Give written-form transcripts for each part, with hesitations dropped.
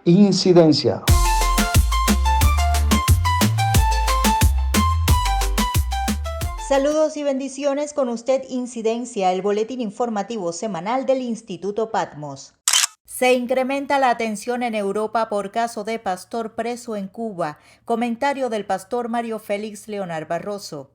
Incidencia. Saludos y bendiciones, con usted Incidencia, el boletín informativo semanal del Instituto Patmos. Se incrementa la atención en Europa por caso de pastor preso en Cuba. Comentario del pastor Mario Félix Leonard Barroso.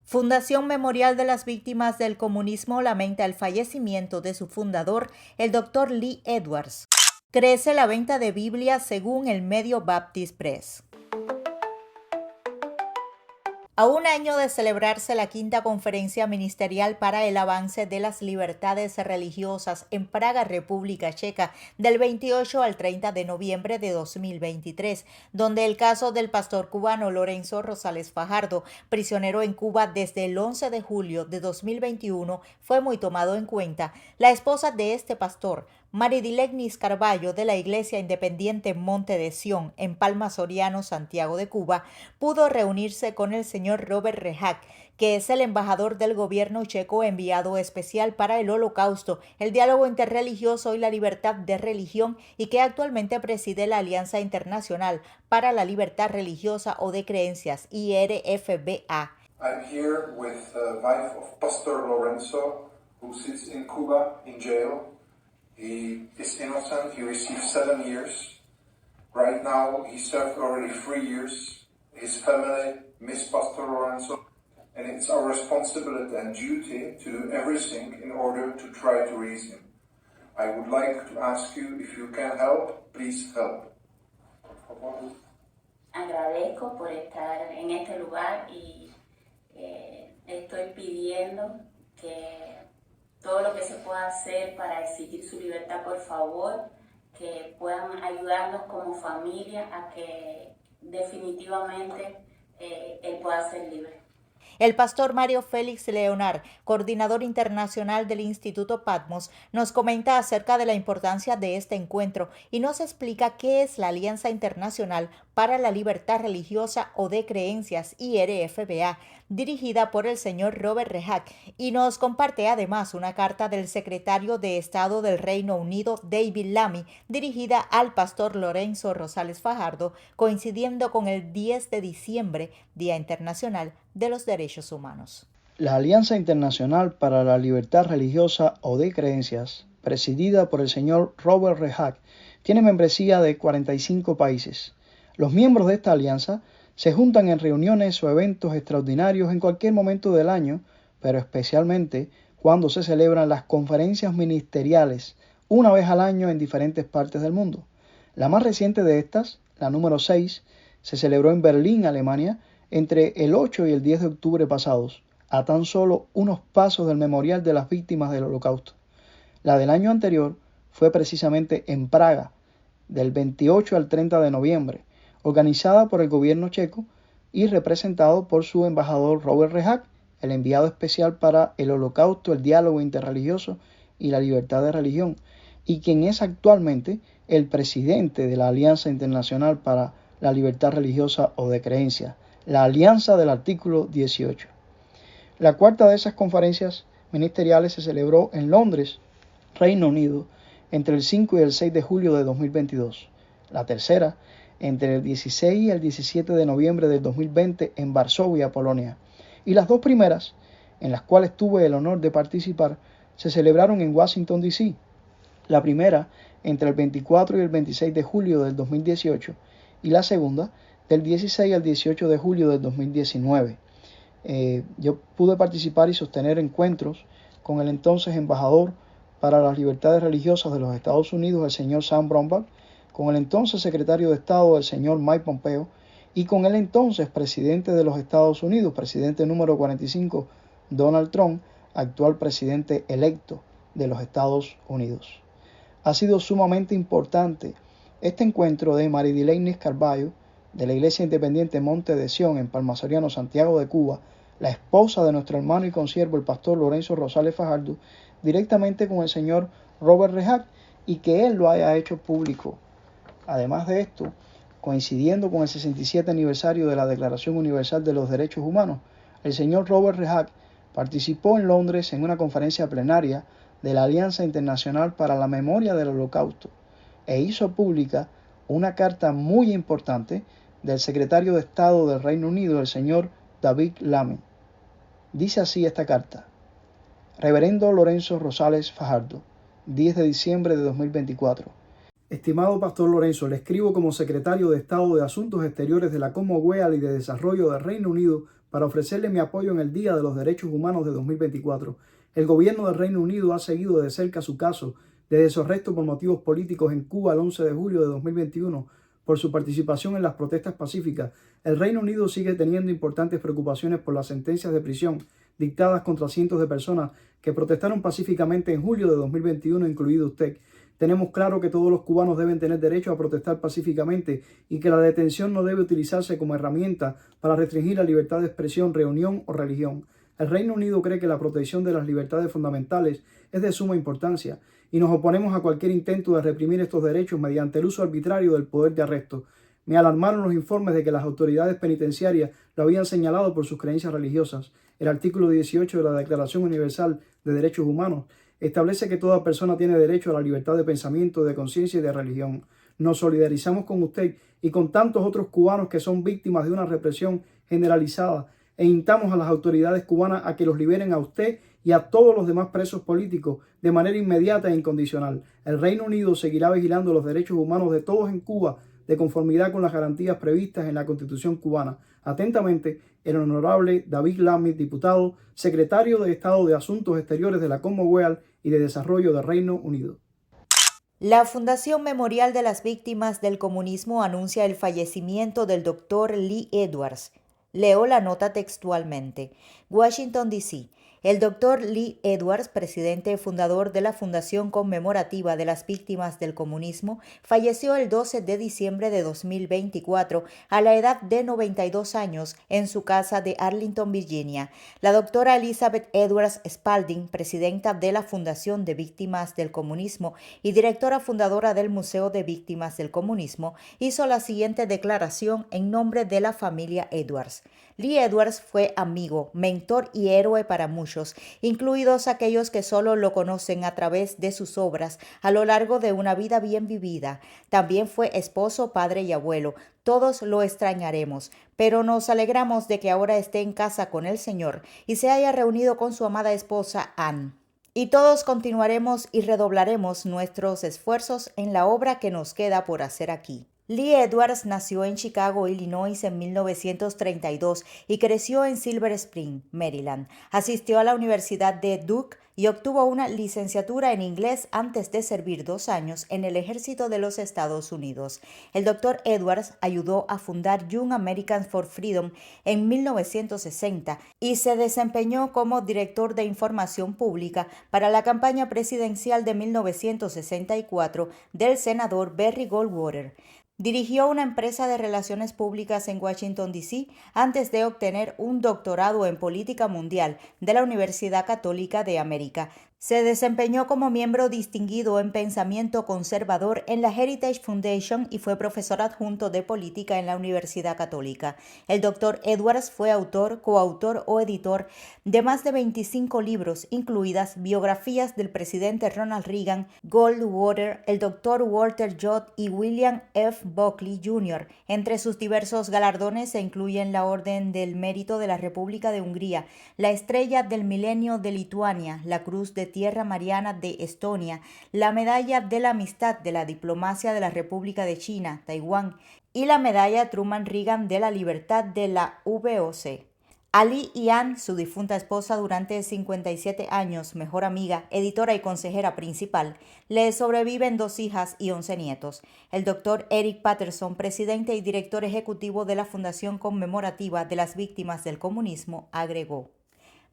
Fundación Memorial de las Víctimas del Comunismo lamenta el fallecimiento de su fundador, el Dr. Lee Edwards. Crece la venta de Biblias según el medio Baptist Press. A un año de celebrarse la quinta conferencia ministerial para el avance de las libertades religiosas en Praga, República Checa, del 28 al 30 de noviembre de 2023, donde el caso del pastor cubano Lorenzo Rosales Fajardo, prisionero en Cuba desde el 11 de julio de 2021, fue muy tomado en cuenta, la esposa de este pastor, Maridilegnis Carballo, de la Iglesia Independiente Monte de Sión, en Palma Soriano, Santiago de Cuba, pudo reunirse con el señor Robert Rehak, que es el embajador del gobierno checo enviado especial para el Holocausto, el diálogo interreligioso y la libertad de religión, y que actualmente preside la Alianza Internacional para la Libertad Religiosa o de Creencias, IRFBA. I'm here with the wife of Pastor Lorenzo, who sits in Cuba in jail. He is innocent. He received 7 years. Right now, he served already 3 years. His family miss Pastor Lorenzo, and it's our responsibility and duty to do everything in order to try to raise him. I would like to ask you, if you can help, please help. Agradezco por estar en este lugar y estoy pidiendo que todo lo que se pueda hacer para exigir su libertad, por favor, que puedan ayudarnos como familia a que definitivamente él pueda ser libre. El pastor Mario Félix Leonard, coordinador internacional del Instituto Patmos, nos comenta acerca de la importancia de este encuentro y nos explica qué es la Alianza Internacional para la Libertad Religiosa o de Creencias, IRFBA, dirigida por el señor Robert Rehak, y nos comparte además una carta del secretario de Estado del Reino Unido, David Lammy, dirigida al pastor Lorenzo Rosales Fajardo, coincidiendo con el 10 de diciembre, Día Internacional de los Derechos Humanos. La Alianza Internacional para la Libertad Religiosa o de Creencias, presidida por el señor Robert Rehak, tiene membresía de 45 países. Los miembros de esta alianza se juntan en reuniones o eventos extraordinarios en cualquier momento del año, pero especialmente cuando se celebran las conferencias ministeriales una vez al año en diferentes partes del mundo. La más reciente de estas, la número 6, se celebró en Berlín, Alemania, entre el 8 y el 10 de octubre pasados, a tan solo unos pasos del Memorial de las Víctimas del Holocausto. La del año anterior fue precisamente en Praga, del 28 al 30 de noviembre, organizada por el gobierno checo y representado por su embajador Robert Rehak, el enviado especial para el Holocausto, el diálogo interreligioso y la libertad de religión, y quien es actualmente el presidente de la Alianza Internacional para la Libertad Religiosa o de Creencias, la Alianza del Artículo 18. La cuarta de esas conferencias ministeriales se celebró en Londres, Reino Unido, entre el 5 y el 6 de julio de 2022. La tercera, entre el 16 y el 17 de noviembre del 2020 en Varsovia, Polonia. Y las dos primeras, en las cuales tuve el honor de participar, se celebraron en Washington, D.C. La primera, entre el 24 y el 26 de julio del 2018, y la segunda, del 16 al 18 de julio del 2019. Yo pude participar y sostener encuentros con el entonces embajador para las libertades religiosas de los Estados Unidos, el señor Sam Brownback, con el entonces secretario de Estado, el señor Mike Pompeo, y con el entonces presidente de los Estados Unidos, presidente número 45, Donald Trump, actual presidente electo de los Estados Unidos. Ha sido sumamente importante este encuentro de Maridilegnis Carballo, de la Iglesia Independiente Monte de Sión, en Palma Soriano, Santiago de Cuba, la esposa de nuestro hermano y consiervo, el pastor Lorenzo Rosales Fajardo, directamente con el señor Robert Rehak, y que él lo haya hecho público. Además de esto, coincidiendo con el 67 aniversario de la Declaración Universal de los Derechos Humanos, el señor Robert Rehak participó en Londres en una conferencia plenaria de la Alianza Internacional para la Memoria del Holocausto e hizo pública una carta muy importante del secretario de Estado del Reino Unido, el señor David Lammy. Dice así esta carta: Reverendo Lorenzo Rosales Fajardo, 10 de diciembre de 2024. Estimado Pastor Lorenzo, le escribo como secretario de Estado de Asuntos Exteriores de la Commonwealth y de Desarrollo del Reino Unido para ofrecerle mi apoyo en el Día de los Derechos Humanos de 2024. El gobierno del Reino Unido ha seguido de cerca su caso de desarresto por motivos políticos en Cuba el 11 de julio de 2021 por su participación en las protestas pacíficas. El Reino Unido sigue teniendo importantes preocupaciones por las sentencias de prisión dictadas contra cientos de personas que protestaron pacíficamente en julio de 2021, incluido usted. Tenemos claro que todos los cubanos deben tener derecho a protestar pacíficamente y que la detención no debe utilizarse como herramienta para restringir la libertad de expresión, reunión o religión. El Reino Unido cree que la protección de las libertades fundamentales es de suma importancia y nos oponemos a cualquier intento de reprimir estos derechos mediante el uso arbitrario del poder de arresto. Me alarmaron los informes de que las autoridades penitenciarias lo habían señalado por sus creencias religiosas. El artículo 18 de la Declaración Universal de Derechos Humanos establece que toda persona tiene derecho a la libertad de pensamiento, de conciencia y de religión. Nos solidarizamos con usted y con tantos otros cubanos que son víctimas de una represión generalizada e instamos a las autoridades cubanas a que los liberen a usted y a todos los demás presos políticos de manera inmediata e incondicional. El Reino Unido seguirá vigilando los derechos humanos de todos en Cuba de conformidad con las garantías previstas en la Constitución cubana. Atentamente, el honorable David Lammy, diputado, secretario de Estado de Asuntos Exteriores de la Commonwealth y de Desarrollo del Reino Unido. La Fundación Memorial de las Víctimas del Comunismo anuncia el fallecimiento del Dr. Lee Edwards. Leo la nota textualmente. Washington, D.C. El Dr. Lee Edwards, presidente y fundador de la Fundación Conmemorativa de las Víctimas del Comunismo, falleció el 12 de diciembre de 2024 a la edad de 92 años en su casa de Arlington, Virginia. La doctora Elizabeth Edwards Spalding, presidenta de la Fundación de Víctimas del Comunismo y directora fundadora del Museo de Víctimas del Comunismo, hizo la siguiente declaración en nombre de la familia Edwards. Lee Edwards fue amigo, mentor y héroe para muchos, incluidos aquellos que solo lo conocen a través de sus obras a lo largo de una vida bien vivida. También fue esposo, padre y abuelo. Todos lo extrañaremos, pero nos alegramos de que ahora esté en casa con el Señor y se haya reunido con su amada esposa Anne. Y todos continuaremos y redoblaremos nuestros esfuerzos en la obra que nos queda por hacer aquí. Lee Edwards nació en Chicago, Illinois en 1932 y creció en Silver Spring, Maryland. Asistió a la Universidad de Duke y obtuvo una licenciatura en inglés antes de servir 2 años en el ejército de los Estados Unidos. El Dr. Edwards ayudó a fundar Young Americans for Freedom en 1960 y se desempeñó como director de información pública para la campaña presidencial de 1964 del senador Barry Goldwater. Dirigió una empresa de relaciones públicas en Washington, D.C. antes de obtener un doctorado en política mundial de la Universidad Católica de América. Se desempeñó como miembro distinguido en pensamiento conservador en la Heritage Foundation y fue profesor adjunto de política en la Universidad Católica. El Dr. Edwards fue autor, coautor o editor de más de 25 libros, incluidas biografías del presidente Ronald Reagan, Goldwater, el Dr. Walter Judd y William F. Buckley Jr. Entre sus diversos galardones se incluyen la Orden del Mérito de la República de Hungría, la Estrella del Milenio de Lituania, la Cruz de Tierra Mariana de Estonia, la Medalla de la Amistad de la Diplomacia de la República de China, Taiwán y la Medalla Truman Reagan de la Libertad de la VOC. A Lee y Anne, su difunta esposa durante 57 años, mejor amiga, editora y consejera principal, le sobreviven 2 hijas y 11 nietos. El Dr. Eric Patterson, presidente y director ejecutivo de la Fundación Conmemorativa de las Víctimas del Comunismo, agregó: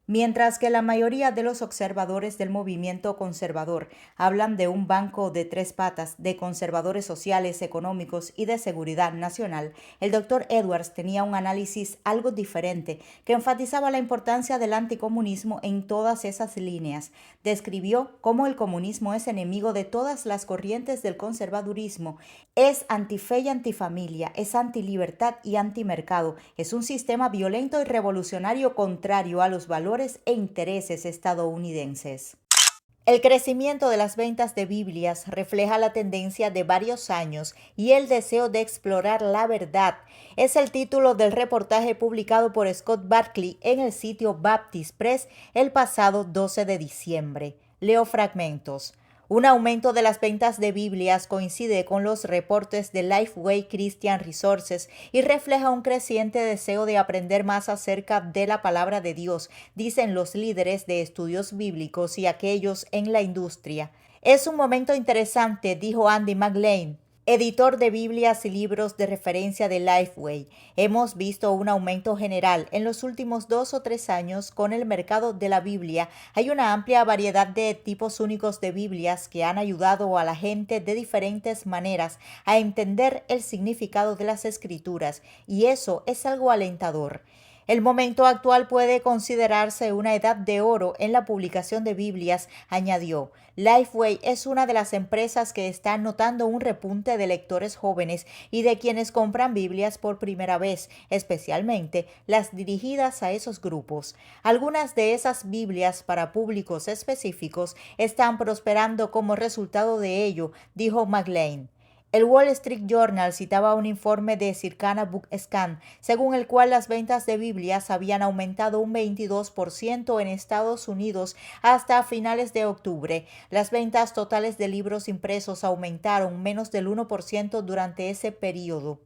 Mientras que la mayoría de los observadores del movimiento conservador hablan de un banco de 3 patas de conservadores sociales, económicos y de seguridad nacional, el Dr. Edwards tenía un análisis algo diferente que enfatizaba la importancia del anticomunismo en todas esas líneas. Describió cómo el comunismo es enemigo de todas las corrientes del conservadurismo, es antife y antifamilia, es antilibertad y antimercado, es un sistema violento y revolucionario contrario a los valores e intereses estadounidenses. El crecimiento de las ventas de Biblias refleja la tendencia de varios años y el deseo de explorar la verdad. Es el título del reportaje publicado por Scott Barkley en el sitio Baptist Press el pasado 12 de diciembre. Leo fragmentos. Un aumento de las ventas de Biblias coincide con los reportes de Lifeway Christian Resources y refleja un creciente deseo de aprender más acerca de la palabra de Dios, dicen los líderes de estudios bíblicos y aquellos en la industria. Es un momento interesante, dijo Andy McLean, editor de Biblias y libros de referencia de Lifeway. Hemos visto un aumento general en los últimos 2 o 3 años con el mercado de la Biblia. Hay una amplia variedad de tipos únicos de Biblias que han ayudado a la gente de diferentes maneras a entender el significado de las Escrituras, y eso es algo alentador. El momento actual puede considerarse una edad de oro en la publicación de Biblias, añadió. Lifeway es una de las empresas que está notando un repunte de lectores jóvenes y de quienes compran Biblias por primera vez, especialmente las dirigidas a esos grupos. Algunas de esas Biblias para públicos específicos están prosperando como resultado de ello, dijo McLean. El Wall Street Journal citaba un informe de Circana BookScan, según el cual las ventas de Biblias habían aumentado un 22% en Estados Unidos hasta finales de octubre. Las ventas totales de libros impresos aumentaron menos del 1% durante ese periodo.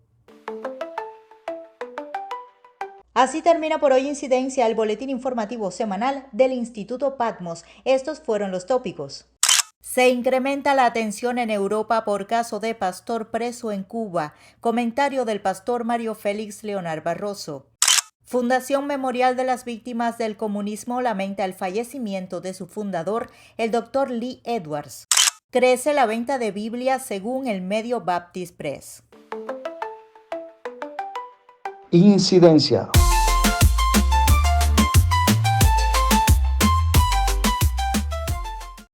Así termina por hoy Incidencia, el boletín informativo semanal del Instituto Patmos. Estos fueron los tópicos. Se incrementa la atención en Europa por caso de pastor preso en Cuba. Comentario del pastor Mario Félix Leonard Barroso. Fundación Memorial de las Víctimas del Comunismo lamenta el fallecimiento de su fundador, el Dr. Lee Edwards. Crece la venta de Biblias según el medio Baptist Press. Incidencia.